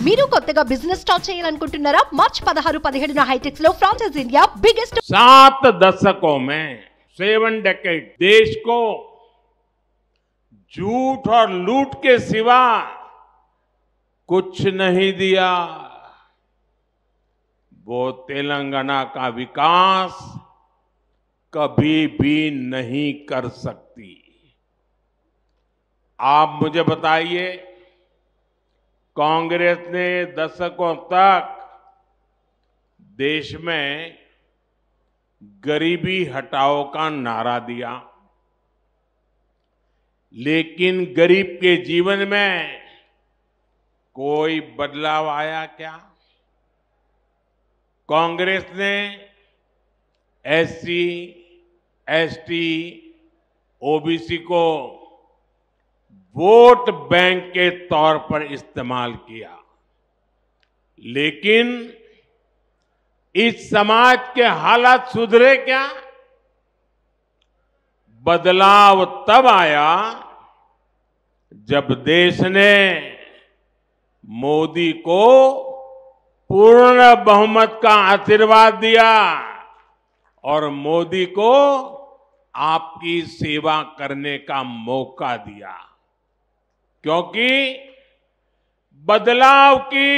మీరు కొత్తగా business start చేయాలనుకుంటున్నారా? మార్చ్ 16-17 హైటెక్స్ లో ఫ్రాన్సెస్ ఇండియా బిగ్గెస్ట్ 7 दशकों में 7 डेकेड देश को झूठ और लूट के सिवा कुछ नहीं दिया। वो तेलंगाना का विकास कभी भी नहीं कर सकती। आप मुझे बताइए, कांग्रेस ने दशकों तक देश में गरीबी हटाओ का नारा दिया, लेकिन गरीब के जीवन में कोई बदलाव आया क्या? कांग्रेस ने एससी, एसटी, ओबीसी को वोट बैंक के तौर पर इस्तेमाल किया, लेकिन इस समाज के हालात सुधरे क्या? बदलाव तब आया जब देश ने मोदी को पूर्ण बहुमत का आशीर्वाद दिया और मोदी को आपकी सेवा करने का मौका दिया, क्योंकि बदलाव की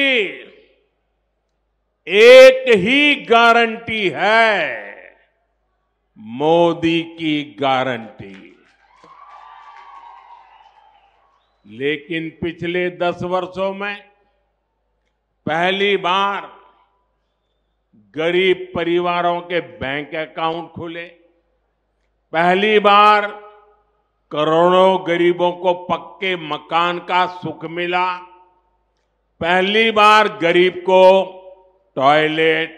एक ही गारंटी है, मोदी की गारंटी। लेकिन पिछले 10 वर्षों में पहली बार गरीब परिवारों के बैंक अकाउंट खुले, पहली बार करोड़ों गरीबों को पक्के मकान का सुख मिला, पहली बार गरीब को टॉयलेट,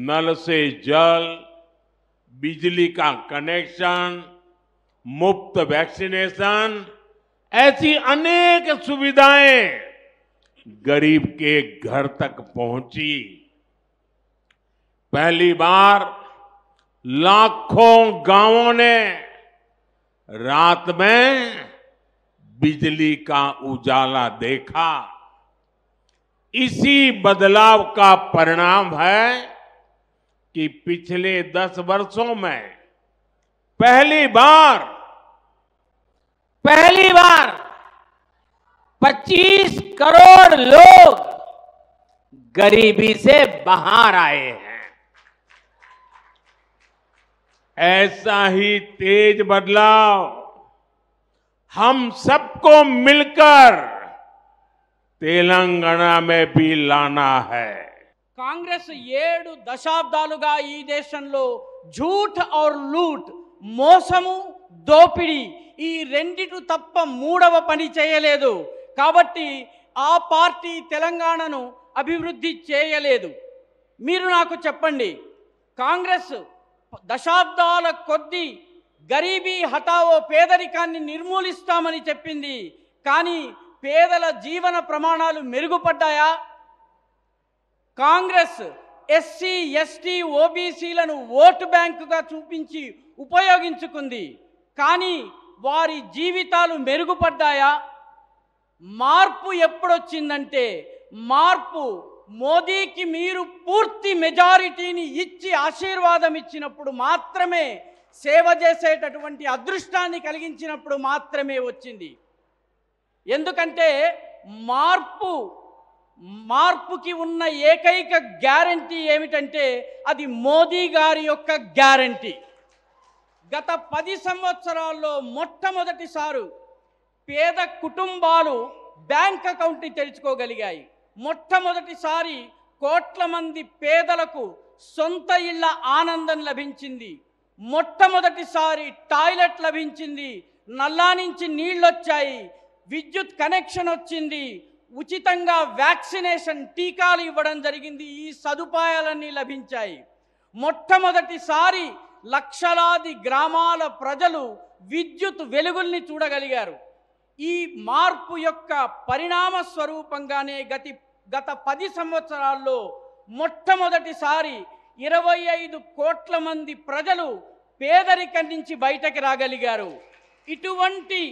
नल से जल, बिजली का कनेक्शन, मुफ्त वैक्सीनेशन, ऐसी अनेक सुविधाएं गरीब के घर तक पहुंची। पहली बार लाखों गांवों ने रात में बिजली का उजाला देखा। इसी बदलाव का परिणाम है कि पिछले 10 वर्षों में पहली बार 25 करोड़ लोग गरीबी से बाहर आए हैं। ऐसा ही तेज बदलाव हम सबको मिलकर तेलंगाना में भी लाना है। కాంగ్రెస్ 7 దశాబ్దాలుగా ఈ దేశంలో झूठ और लूट, మోసము, దోపిడీ ఈ రెండిటి తప్ప మూడవ పని చేయలేదు। కాబట్టి ఆ పార్టీ తెలంగాణను అభివృద్ధి చేయలేదు। మీరు నాకు చెప్పండి, కాంగ్రెస్ దశాబ్దాల కొద్దీ గరీబీ హటావో పేదరికాన్ని నిర్మూలిస్తామని చెప్పింది, కానీ పేదల జీవన ప్రమాణాలు మెరుగుపడ్డాయా? కాంగ్రెస్ ఎస్సీ, ఎస్టీ, ఓబీసీలను ఓటు బ్యాంకుగా చూపించి ఉపయోగించుకుంది, కానీ వారి జీవితాలు మెరుగుపడ్డాయా? మార్పు ఎప్పుడొచ్చిందంటే, మార్పు మోదీకి మీరు పూర్తి మెజారిటీని ఇచ్చి ఆశీర్వాదం ఇచ్చినప్పుడు మాత్రమే, సేవ చేసేటటువంటి అదృష్టాన్ని కలిగించినప్పుడు మాత్రమే వచ్చింది। ఎందుకంటే మార్పుకి ఉన్న ఏకైక గ్యారంటీ ఏమిటంటే అది మోదీ గారి యొక్క గ్యారంటీ। గత 10 సంవత్సరాల్లో మొట్టమొదటిసారి పేద కుటుంబాలు బ్యాంక్ అకౌంట్ తెరుచుకోగలిగాయి। మొట్టమొదటిసారి కోట్ల మంది పేదలకు సొంత ఇళ్ల ఆనందం లభించింది। మొట్టమొదటిసారి టాయిలెట్ లభించింది, నల్లా నుంచి నీళ్లొచ్చాయి, విద్యుత్ కనెక్షన్ వచ్చింది, ఉచితంగా వ్యాక్సినేషన్ టీకాలు ఇవ్వడం జరిగింది, ఈ సదుపాయాలన్నీ లభించాయి। మొట్టమొదటిసారి లక్షలాది గ్రామాల ప్రజలు విద్యుత్ వెలుగుల్ని చూడగలిగారు। ఈ మార్పు యొక్క పరిణామ స్వరూపంగానే గత 10 సంవత్సరాల్లో మొట్టమొదటిసారి 25 కోట్ల మంది ప్రజలు పేదరికం నుంచి బయటకు రాగలిగారు। ఇటువంటి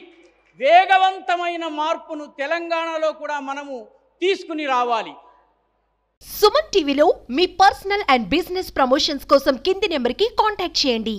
వేగవంతమైన మార్పును తెలంగాణలో కూడా మనము తీసుకుని రావాలి. సుమన్ టీవీలో మీ పర్సనల్ అండ్ బిజినెస్ ప్రమోషన్స్ కోసం కింది నెంబర్కి కాంటాక్ట్ చేయండి.